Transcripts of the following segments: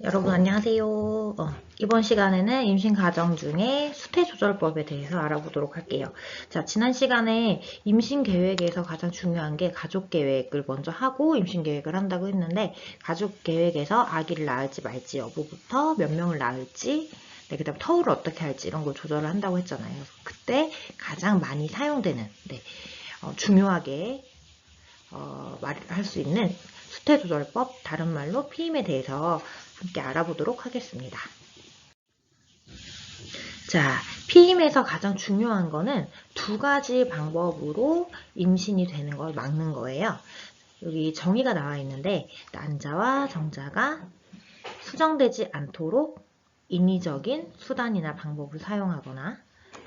여러분 안녕하세요. 이번 시간에는 임신 과정 중에 수태 조절법에 대해서 알아보도록 할게요. 자, 지난 시간에 임신 계획에서 가장 중요한 게 가족 계획을 먼저 하고 임신 계획을 한다고 했는데, 가족 계획에서 아기를 낳을지 말지 여부부터 몇 명을 낳을지, 그다음 터울을 어떻게 할지 이런 걸 조절을 한다고 했잖아요. 그래서 그때 가장 많이 사용되는 중요하게 말할 수 있는 수태 조절법, 다른 말로 피임에 대해서 함께 알아보도록 하겠습니다. 자, 피임에서 가장 중요한 거는 두 가지 방법으로 임신이 되는 걸 막는 거예요. 여기 정의가 나와 있는데, 난자와 정자가 수정되지 않도록 인위적인 수단이나 방법을 사용하거나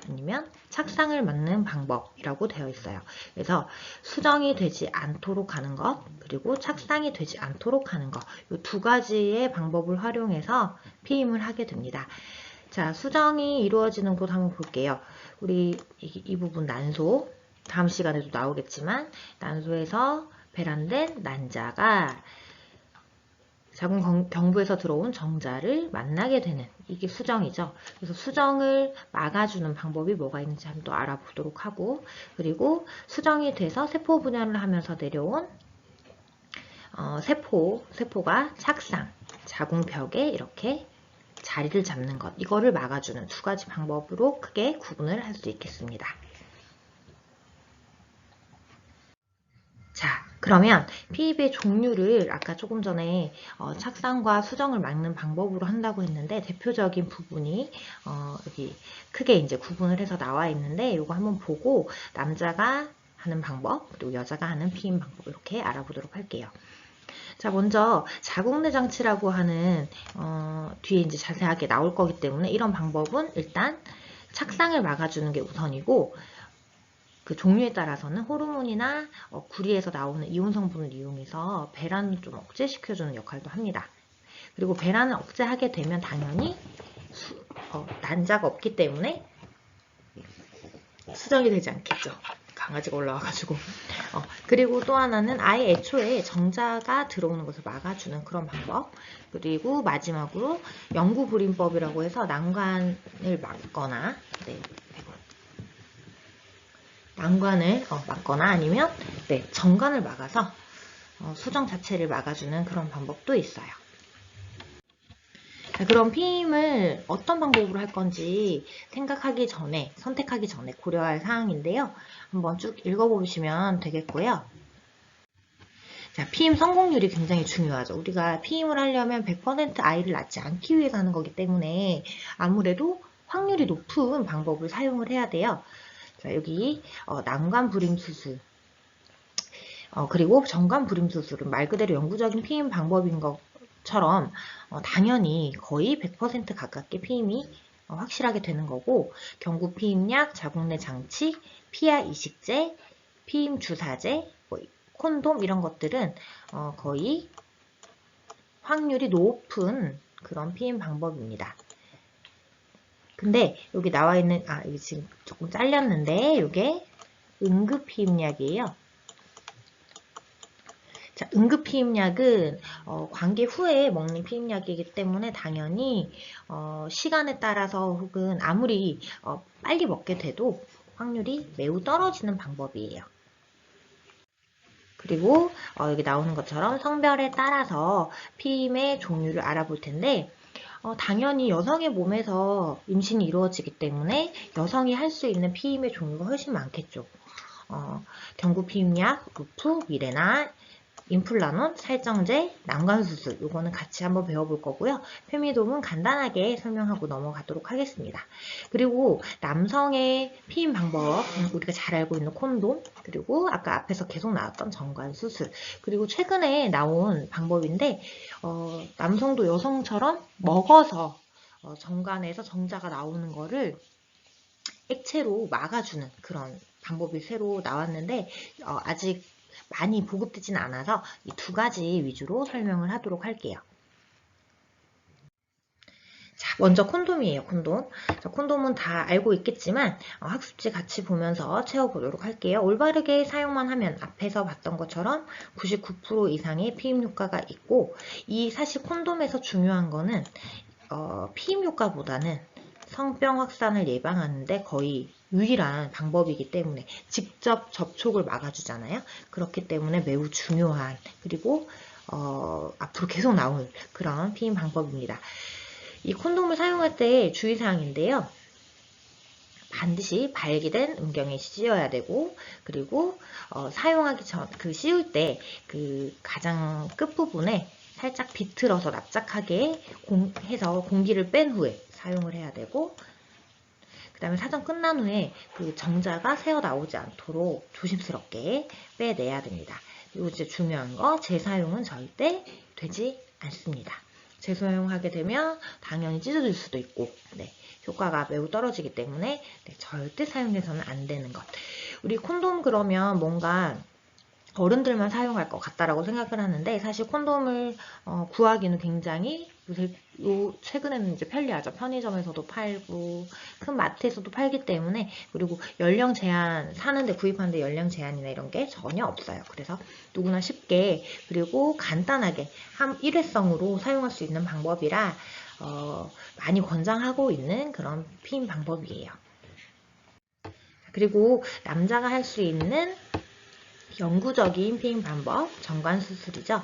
아니면 착상을 막는 방법이라고 되어 있어요. 그래서 수정이 되지 않도록 하는 것, 그리고 착상이 되지 않도록 하는 것, 이 두 가지의 방법을 활용해서 피임을 하게 됩니다. 자, 수정이 이루어지는 곳 한번 볼게요. 우리 이 부분 난소, 다음 시간에도 나오겠지만, 난소에서 배란된 난자가 자궁 경부에서 들어온 정자를 만나게 되는, 이게 수정이죠. 그래서 수정을 막아주는 방법이 뭐가 있는지 한번 또 알아보도록 하고, 그리고 수정이 돼서 세포 분열을 하면서 내려온 세포가 착상, 자궁벽에 이렇게 자리를 잡는 것, 이거를 막아주는 두 가지 방법으로 크게 구분을 할 수 있겠습니다. 자, 그러면 피입의 종류를 아까 조금 전에 착상과 수정을 막는 방법으로 한다고 했는데, 대표적인 부분이 여기 크게 이제 구분을 해서 나와 있는데, 이거 한번 보고 남자가 하는 방법, 그리고 여자가 하는 피임 방법, 이렇게 알아보도록 할게요. 자, 먼저 자궁내 장치라고 하는 뒤에 이제 자세하게 나올 거기 때문에, 이런 방법은 일단 착상을 막아주는 게 우선이고, 그 종류에 따라서는 호르몬이나 구리에서 나오는 이온 성분을 이용해서 배란을 좀 억제시켜주는 역할도 합니다. 그리고 배란을 억제하게 되면 당연히 난자가 없기 때문에 수정이 되지 않겠죠. 강아지가 올라와가지고. 그리고 또 하나는 아예 애초에 정자가 들어오는 것을 막아주는 그런 방법. 그리고 마지막으로 영구불임법이라고 해서 난관을 막거나, 난관을 막거나 아니면 정관을 막아서 수정 자체를 막아주는 그런 방법도 있어요. 자, 그럼 피임을 어떤 방법으로 할 건지 선택하기 전에 고려할 사항인데요. 한번 쭉 읽어보시면 되겠고요. 자, 피임 성공률이 굉장히 중요하죠. 우리가 피임을 하려면 100% 아이를 낳지 않기 위해서 하는 거기 때문에 아무래도 확률이 높은 방법을 사용을 해야 돼요. 자, 여기 난관불임수술, 그리고 정관불임수술은 말 그대로 영구적인 피임 방법인 것처럼 당연히 거의 100% 가깝게 피임이 확실하게 되는 거고, 경구피임약, 자궁내 장치, 피하 이식제, 피임 주사제, 콘돔 이런 것들은 거의 확률이 높은 그런 피임 방법입니다. 근데 여기 나와 있는, 이게 지금 조금 잘렸는데, 이게 응급피임약이에요. 자, 응급피임약은 관계 후에 먹는 피임약이기 때문에 당연히 시간에 따라서 혹은 아무리 빨리 먹게 돼도 확률이 매우 떨어지는 방법이에요. 그리고 여기 나오는 것처럼 성별에 따라서 피임의 종류를 알아볼 텐데, 당연히 여성의 몸에서 임신이 이루어지기 때문에 여성이 할 수 있는 피임의 종류가 훨씬 많겠죠. 경구피임약, 루프, 미레나, 임플라논, 살정제, 난관수술, 이거는 같이 한번 배워볼 거고요. 페미돔은 간단하게 설명하고 넘어가도록 하겠습니다. 그리고 남성의 피임 방법, 우리가 잘 알고 있는 콘돔, 그리고 아까 앞에서 계속 나왔던 정관수술, 그리고 최근에 나온 방법인데, 남성도 여성처럼 먹어서 정관에서 정자가 나오는 거를 액체로 막아주는 그런 방법이 새로 나왔는데, 아직 많이 보급되진 않아서 이 두 가지 위주로 설명을 하도록 할게요. 자, 먼저 콘돔이에요, 콘돔. 콘돔은 다 알고 있겠지만 학습지 같이 보면서 채워보도록 할게요. 올바르게 사용만 하면 앞에서 봤던 것처럼 99% 이상의 피임 효과가 있고, 이 사실 콘돔에서 중요한 거는 피임 효과보다는 성병 확산을 예방하는데 거의 유일한 방법이기 때문에 직접 접촉을 막아주잖아요. 그렇기 때문에 매우 중요한, 그리고 앞으로 계속 나올 그런 피임 방법입니다. 이 콘돔을 사용할 때 주의사항인데요. 반드시 발기된 음경에 씌워야 되고, 그리고 사용하기 전, 씌울 때 가장 끝부분에 살짝 비틀어서 납작하게 해서 공기를 뺀 후에 사용을 해야 되고, 그 다음에 사전 끝난 후에 정자가 새어 나오지 않도록 조심스럽게 빼내야 됩니다. 그리고 이제 중요한 거, 재사용은 절대 되지 않습니다. 재사용하게 되면 당연히 찢어질 수도 있고, 효과가 매우 떨어지기 때문에 절대 사용해서는 안 되는 것. 우리 콘돔 그러면 뭔가 어른들만 사용할 것 같다라고 생각을 하는데, 사실 콘돔을 구하기는 굉장히 최근에는 이제 편리하죠. 편의점에서도 팔고 큰 마트에서도 팔기 때문에, 그리고 연령 제한, 사는데 구입하는데 연령 제한이나 이런 게 전혀 없어요. 그래서 누구나 쉽게 그리고 간단하게 일회성으로 사용할 수 있는 방법이라 많이 권장하고 있는 그런 피임 방법이에요. 그리고 남자가 할 수 있는 영구적인 피임 방법, 정관수술이죠.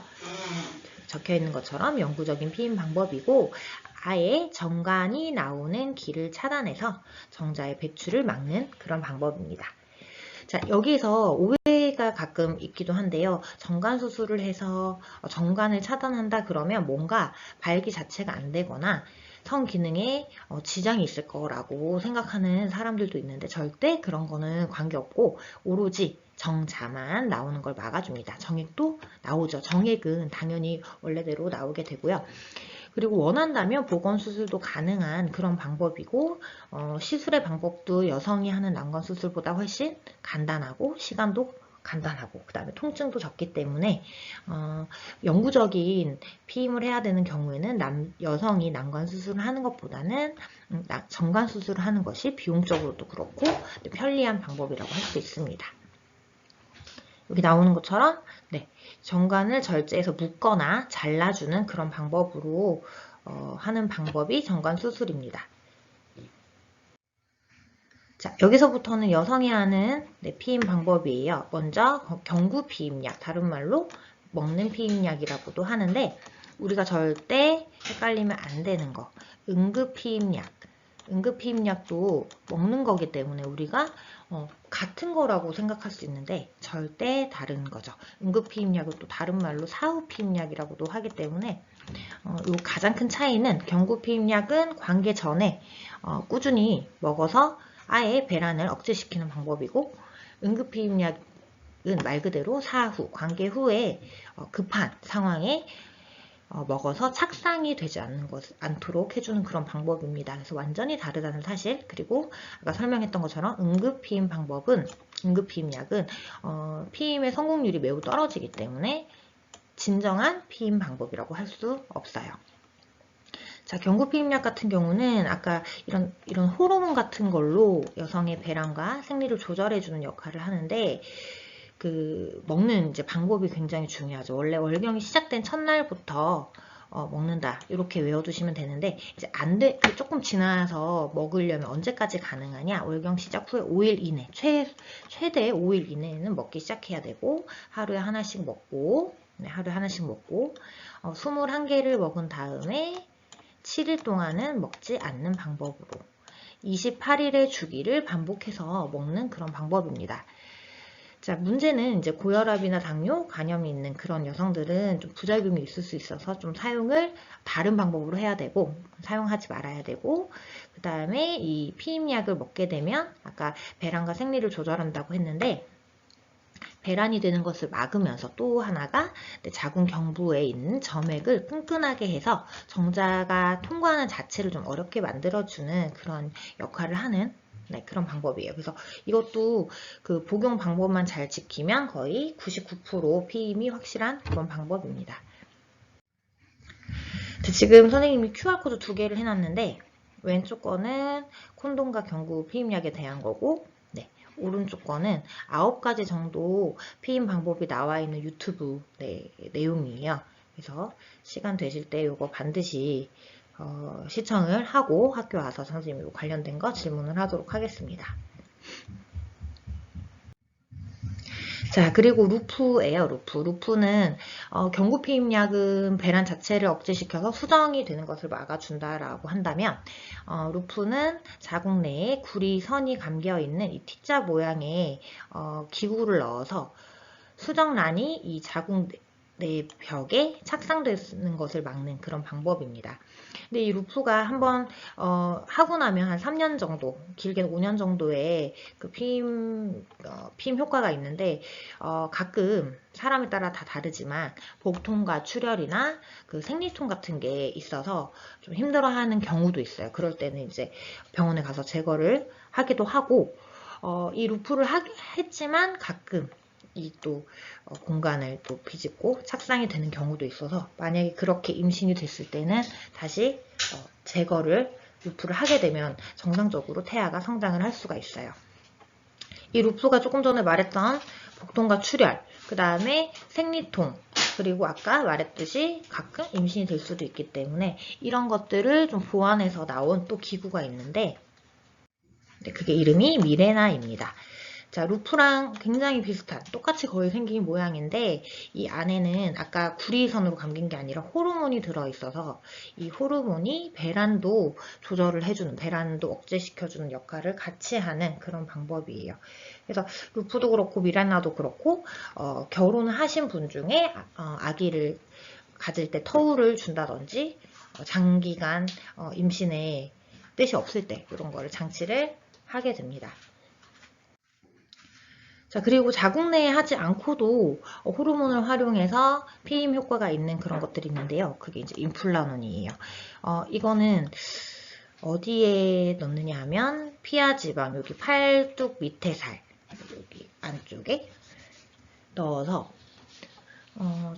적혀있는 것처럼 영구적인 피임 방법이고, 아예 정관이 나오는 길을 차단해서 정자의 배출을 막는 그런 방법입니다. 자, 여기서 오해가 가끔 있기도 한데요. 정관수술을 해서 정관을 차단한다 그러면 뭔가 발기 자체가 안 되거나 성기능에 지장이 있을 거라고 생각하는 사람들도 있는데, 절대 그런 거는 관계없고 오로지 정자만 나오는 걸 막아줍니다. 정액도 나오죠. 정액은 당연히 원래대로 나오게 되고요. 그리고 원한다면 보건수술도 가능한 그런 방법이고, 시술의 방법도 여성이 하는 난관수술보다 훨씬 간단하고 시간도 간단하고, 그 다음에 통증도 적기 때문에 영구적인 피임을 해야 되는 경우에는 여성이 난관수술을 하는 것보다는 정관수술을 하는 것이 비용적으로도 그렇고 편리한 방법이라고 할 수 있습니다. 여기 나오는 것처럼 정관을 절제해서 묶거나 잘라주는 그런 방법으로 하는 방법이 정관수술입니다. 자, 여기서부터는 여성이 하는 피임 방법이에요. 먼저 경구피임약, 다른 말로 먹는 피임약이라고도 하는데, 우리가 절대 헷갈리면 안 되는 거, 응급피임약. 응급피임약도 먹는 거기 때문에 우리가 같은 거라고 생각할 수 있는데 절대 다른 거죠. 응급피임약은 또 다른 말로 사후피임약이라고도 하기 때문에 요 가장 큰 차이는, 경구피임약은 관계 전에 꾸준히 먹어서 아예 배란을 억제시키는 방법이고, 응급피임약은 말 그대로 사후, 관계 후에 급한 상황에 먹어서 착상이 되지 않도록 해주는 그런 방법입니다. 그래서 완전히 다르다는 사실. 그리고 아까 설명했던 것처럼 응급피임약은 피임의 성공률이 매우 떨어지기 때문에 진정한 피임 방법이라고 할 수 없어요. 자, 경구피임약 같은 경우는 아까 이런 호르몬 같은 걸로 여성의 배란과 생리를 조절해주는 역할을 하는데, 먹는 이제 방법이 굉장히 중요하죠. 원래 월경이 시작된 첫날부터 먹는다, 이렇게 외워두시면 되는데, 이제 조금 지나서 먹으려면 언제까지 가능하냐? 월경 시작 후에 5일 이내, 최대 5일 이내에는 먹기 시작해야 되고, 하루에 하나씩 먹고 21개를 먹은 다음에 7일 동안은 먹지 않는 방법으로 28일의 주기를 반복해서 먹는 그런 방법입니다. 자, 문제는 이제 고혈압이나 당뇨, 간염이 있는 그런 여성들은 좀 부작용이 있을 수 있어서 좀 사용을 다른 방법으로 해야 되고, 사용하지 말아야 되고, 그 다음에 이 피임약을 먹게 되면 아까 배란과 생리를 조절한다고 했는데, 배란이 되는 것을 막으면서 또 하나가 자궁 경부에 있는 점액을 끈끈하게 해서 정자가 통과하는 자체를 좀 어렵게 만들어주는 그런 역할을 하는 그런 방법이에요. 그래서 이것도 복용 방법만 잘 지키면 거의 99% 피임이 확실한 그런 방법입니다. 지금 선생님이 QR코드 2개를 해놨는데 왼쪽 거는 콘돔과 경구 피임약에 대한 거고 네, 오른쪽 거는 9가지 정도 피임 방법이 나와 있는 유튜브 내용이에요. 그래서 시간 되실 때 이거 반드시 시청을 하고 학교 와서 선생님이 관련된 거 질문을 하도록 하겠습니다. 자, 그리고 루프예요. 루프는 경구 피임약은 배란 자체를 억제시켜서 수정이 되는 것을 막아준다라고 한다면 루프는 자궁 내에 구리 선이 감겨 있는 이 T자 모양의 기구를 넣어서 수정란이 이 자궁 내 벽에 착상되는 것을 막는 그런 방법입니다. 근데 이 루프가 한번 하고 나면 한 3년 정도, 길게는 5년 정도의 그 피임 효과가 있는데 가끔 사람에 따라 다 다르지만 복통과 출혈이나 그 생리통 같은 게 있어서 좀 힘들어하는 경우도 있어요. 그럴 때는 이제 병원에 가서 제거를 하기도 하고 이 루프를 했지만 가끔 이 또 공간을 또 비집고 착상이 되는 경우도 있어서 만약에 그렇게 임신이 됐을 때는 다시 제거를 루프를 하게 되면 정상적으로 태아가 성장을 할 수가 있어요. 이 루프가 조금 전에 말했던 복통과 출혈, 그 다음에 생리통, 그리고 아까 말했듯이 가끔 임신이 될 수도 있기 때문에 이런 것들을 좀 보완해서 나온 또 기구가 있는데 그게 이름이 미레나입니다. 자, 루프랑 굉장히 비슷한 똑같이 거의 생긴 모양인데 이 안에는 아까 구리선으로 감긴 게 아니라 호르몬이 들어있어서 이 호르몬이 배란도 조절을 해주는, 배란도 억제시켜주는 역할을 같이 하는 그런 방법이에요. 그래서 루프도 그렇고 미레나도 그렇고 결혼을 하신 분 중에 아기를 가질 때 터울을 준다든지 장기간 임신에 뜻이 없을 때 이런 거를 장치를 하게 됩니다. 자, 그리고 자궁 내에 하지 않고도 호르몬을 활용해서 피임 효과가 있는 그런 것들이 있는데요. 그게 이제 임플란원이에요. 이거는 어디에 넣느냐 하면 피하 지방, 여기 팔뚝 밑에 살, 여기 안쪽에 넣어서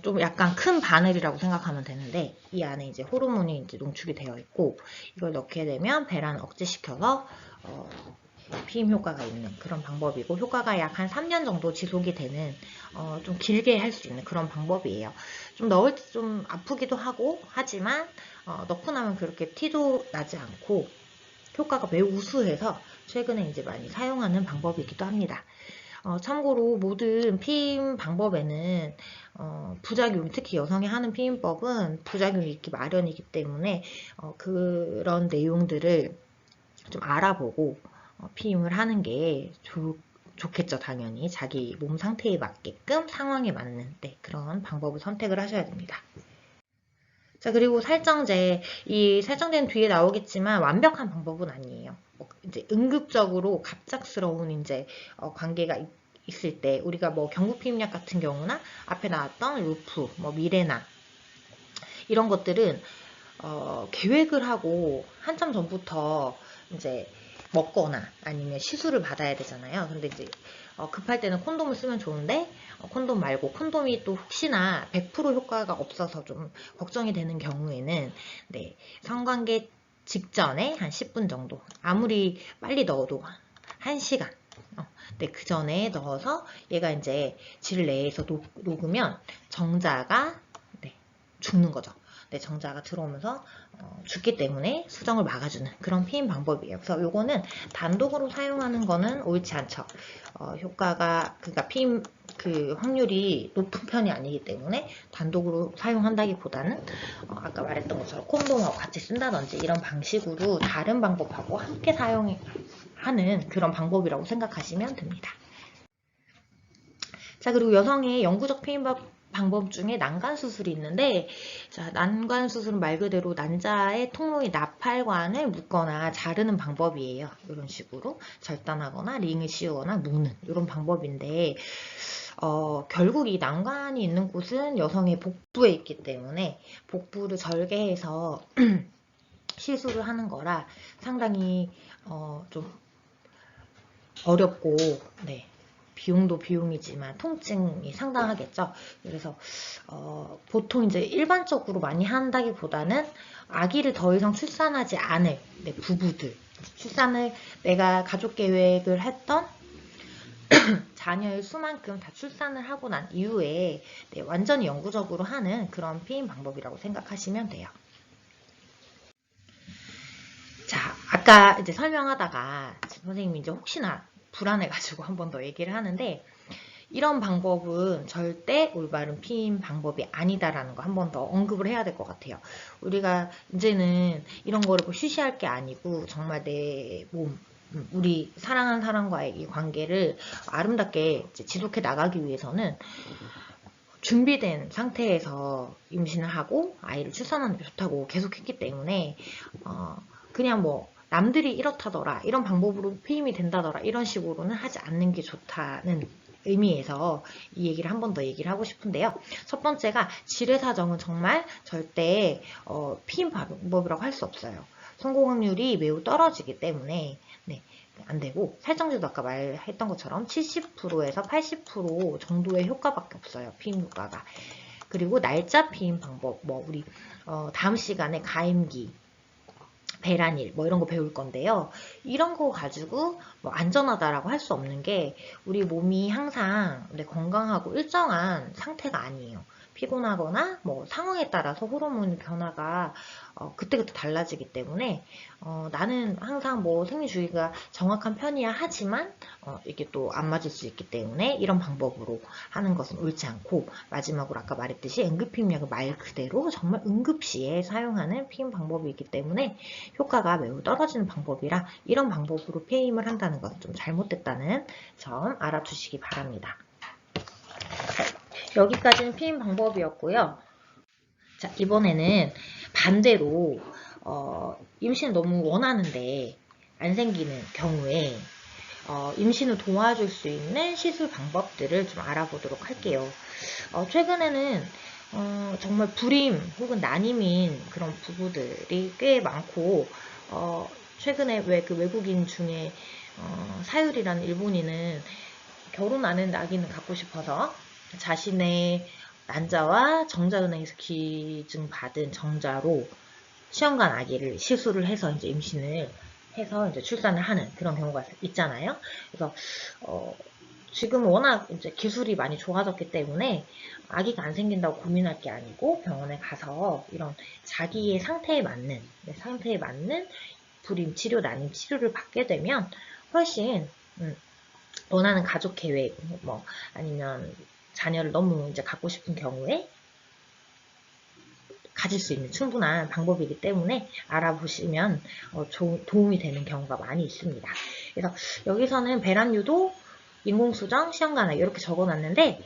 좀 약간 큰 바늘이라고 생각하면 되는데 이 안에 이제 호르몬이 이제 농축이 되어 있고 이걸 넣게 되면 배란을 억제시켜서 피임 효과가 있는 그런 방법이고 효과가 약 한 3년 정도 지속이 되는 좀 길게 할 수 있는 그런 방법이에요. 좀 넣을 때 좀 아프기도 하고 하지만 넣고 나면 그렇게 티도 나지 않고 효과가 매우 우수해서 최근에 이제 많이 사용하는 방법이기도 합니다. 참고로 모든 피임 방법에는 부작용, 특히 여성이 하는 피임법은 부작용이 있기 마련이기 때문에 그런 내용들을 좀 알아보고 피임을 하는 게 좋겠죠, 당연히. 자기 몸 상태에 맞게끔 상황에 맞는 그런 방법을 선택을 하셔야 됩니다. 자, 그리고 살정제. 이 살정제는 뒤에 나오겠지만 완벽한 방법은 아니에요. 이제 응급적으로 갑작스러운 이제 관계가 있을 때 우리가 뭐 경구피임약 같은 경우나 앞에 나왔던 루프, 뭐 미레나 이런 것들은 계획을 하고 한참 전부터 이제 먹거나 아니면 시술을 받아야 되잖아요. 근데 이제 급할 때는 콘돔을 쓰면 좋은데 콘돔 말고 콘돔이 또 혹시나 100% 효과가 없어서 좀 걱정이 되는 경우에는 성관계 직전에 한 10분 정도 아무리 빨리 넣어도 1시간 그 전에 넣어서 얘가 이제 질 내에서 녹으면 정자가 죽는 거죠. 정자가 들어오면서 죽기 때문에 수정을 막아주는 그런 피임 방법이에요. 그래서 요거는 단독으로 사용하는 거는 옳지 않죠. 효과가 그러니까 피임 그 확률이 높은 편이 아니기 때문에 단독으로 사용한다기보다는 아까 말했던 것처럼 콘돔하고 같이 쓴다든지 이런 방식으로 다른 방법하고 함께 사용하는 그런 방법이라고 생각하시면 됩니다. 자, 그리고 여성의 영구적 피임 방법 중에 난간 수술이 있는데, 자, 난간 수술은 말 그대로 난자의 통로의 나팔관을 묶거나 자르는 방법이에요. 이런 식으로 절단하거나 링을 씌우거나 묶는 이런 방법인데, 결국 이 난관이 있는 곳은 여성의 복부에 있기 때문에 복부를 절개해서 시술을 하는 거라 상당히 좀 어렵고 비용도 비용이지만 통증이 상당하겠죠. 그래서 보통 이제 일반적으로 많이 한다기보다는 아기를 더 이상 출산하지 않을 부부들, 출산을 내가 가족 계획을 했던 자녀의 수만큼 다 출산을 하고 난 이후에 완전히 영구적으로 하는 그런 피임 방법이라고 생각하시면 돼요. 자, 아까 이제 설명하다가 선생님이 이제 혹시나 불안해가지고 한 번 더 얘기를 하는데, 이런 방법은 절대 올바른 피임 방법이 아니다라는 거 한 번 더 언급을 해야 될 것 같아요. 우리가 이제는 이런 거를 쉬쉬할 게 아니고 정말 내 몸, 우리 사랑하는 사람과의 이 관계를 아름답게 지속해 나가기 위해서는 준비된 상태에서 임신을 하고 아이를 출산하는 게 좋다고 계속했기 때문에 그냥 뭐 남들이 이렇다더라, 이런 방법으로 피임이 된다더라, 이런 식으로는 하지 않는 게 좋다는 의미에서 이 얘기를 한 번 더 얘기를 하고 싶은데요. 첫 번째가 질의사정은 정말 절대 피임 방법이라고 할 수 없어요. 성공 확률이 매우 떨어지기 때문에 안 되고, 살정제도 아까 말했던 것처럼 70%에서 80% 정도의 효과밖에 없어요. 피임 효과가. 그리고 날짜 피임 방법, 우리 다음 시간에 가임기, 배란일 이런 거 배울 건데요. 이런 거 가지고 안전하다라고 할 수 없는 게, 우리 몸이 항상 건강하고 일정한 상태가 아니에요. 피곤하거나 상황에 따라서 호르몬 변화가 그때그때 달라지기 때문에 나는 항상 생리 주기가 정확한 편이야 하지만 이게 또 안 맞을 수 있기 때문에 이런 방법으로 하는 것은 옳지 않고, 마지막으로 아까 말했듯이 응급피임약을 말 그대로 정말 응급시에 사용하는 피임 방법이기 때문에 효과가 매우 떨어지는 방법이라, 이런 방법으로 피임을 한다는 것은 좀 잘못됐다는 점 알아두시기 바랍니다. 여기까지는 피임 방법이었고요. 자, 이번에는 반대로 임신을 너무 원하는데 안 생기는 경우에 임신을 도와줄 수 있는 시술 방법들을 좀 알아보도록 할게요. 최근에는 정말 불임 혹은 난임인 그런 부부들이 꽤 많고, 최근에 왜 그 외국인 중에 사유리라는 일본인은 결혼 안 했는데 아기는 갖고 싶어서 자신의 난자와 정자은행에서 기증받은 정자로 시험관 아기를 시술을 해서 이제 임신을 해서 이제 출산을 하는 그런 경우가 있잖아요. 그래서 지금 워낙 이제 기술이 많이 좋아졌기 때문에 아기가 안 생긴다고 고민할 게 아니고, 병원에 가서 이런 자기의 상태에 맞는 불임 치료, 난임 치료를 받게 되면 훨씬 원하는 가족 계획, 아니면 자녀를 너무 이제 갖고 싶은 경우에 가질 수 있는 충분한 방법이기 때문에 알아보시면 도움이 되는 경우가 많이 있습니다. 그래서 여기서는 배란 유도, 인공수정, 시험관악 이렇게 적어놨는데,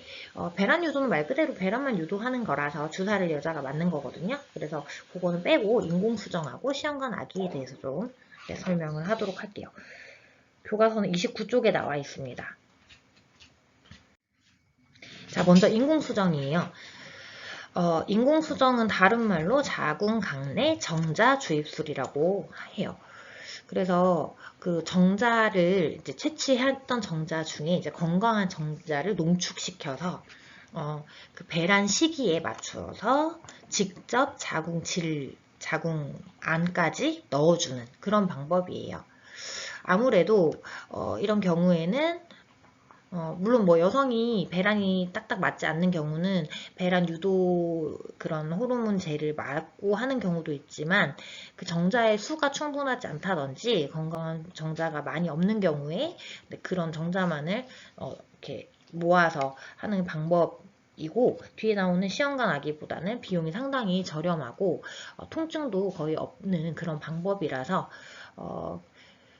배란 유도는 말 그대로 배란만 유도하는 거라서 주사를 여자가 맞는 거거든요. 그래서 그거는 빼고 인공수정하고 시험관악에 대해서 좀 설명을 하도록 할게요. 교과서는 29쪽에 나와 있습니다. 자, 먼저 인공수정이에요. 인공수정은 다른 말로 자궁강내 정자 주입술이라고 해요. 그래서 그 정자를 이제 채취했던 정자 중에 이제 건강한 정자를 농축시켜서 그 배란 시기에 맞추어서 직접 자궁 안까지 넣어주는 그런 방법이에요. 아무래도 이런 경우에는 물론 여성이 배란이 딱딱 맞지 않는 경우는 배란 유도 그런 호르몬제를 맞고 하는 경우도 있지만, 그 정자의 수가 충분하지 않다든지 건강한 정자가 많이 없는 경우에 그런 정자만을 이렇게 모아서 하는 방법이고, 뒤에 나오는 시험관 아기보다는 비용이 상당히 저렴하고 통증도 거의 없는 그런 방법이라서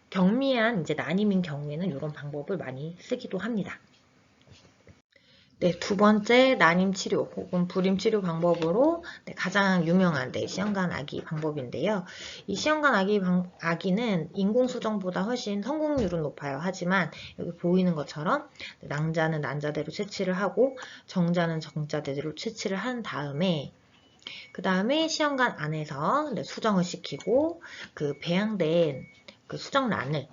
경미한 이제 난임인 경우에는 이런 방법을 많이 쓰기도 합니다. 네, 두 번째 난임 치료 혹은 불임 치료 방법으로 가장 유명한 시험관 아기 방법인데요. 이 시험관 아기는 인공수정보다 훨씬 성공률은 높아요. 하지만 여기 보이는 것처럼 낭자는 난자대로 채취를 하고 정자는 정자대로 채취를 한 다음에, 그 다음에 시험관 안에서 수정을 시키고 그 배양된 그 수정란을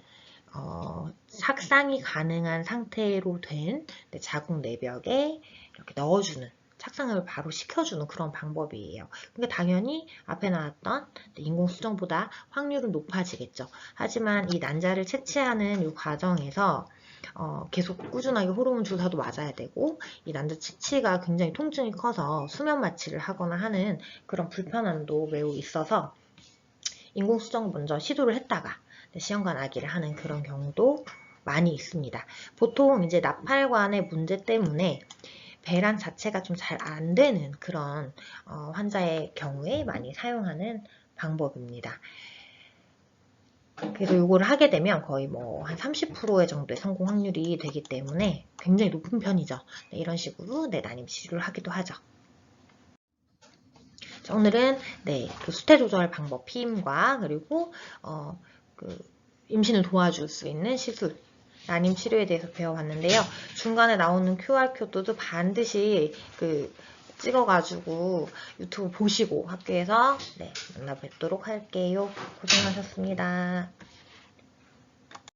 착상이 가능한 상태로 된 자궁 내벽에 이렇게 넣어주는, 착상을 바로 시켜주는 그런 방법이에요. 그러니까 당연히 앞에 나왔던 인공수정보다 확률은 높아지겠죠. 하지만 이 난자를 채취하는 이 과정에서 계속 꾸준하게 호르몬 주사도 맞아야 되고, 이 난자 채취가 굉장히 통증이 커서 수면 마취를 하거나 하는 그런 불편함도 매우 있어서 인공수정 먼저 시도를 했다가 시험관 아기를 하는 그런 경우도 많이 있습니다. 보통 이제 나팔관의 문제 때문에 배란 자체가 좀 잘 안 되는 그런 환자의 경우에 많이 사용하는 방법입니다. 그래서 이거를 하게 되면 거의 뭐 한 30%의 정도의 성공 확률이 되기 때문에 굉장히 높은 편이죠. 네, 이런 식으로 난임 치료를 하기도 하죠. 자, 오늘은 그 수태 조절 방법 피임과 그리고 그 임신을 도와줄 수 있는 시술, 난임 치료에 대해서 배워봤는데요. 중간에 나오는 QR코드도 반드시 찍어가지고 유튜브 보시고 학교에서 만나 뵙도록 할게요. 고생하셨습니다.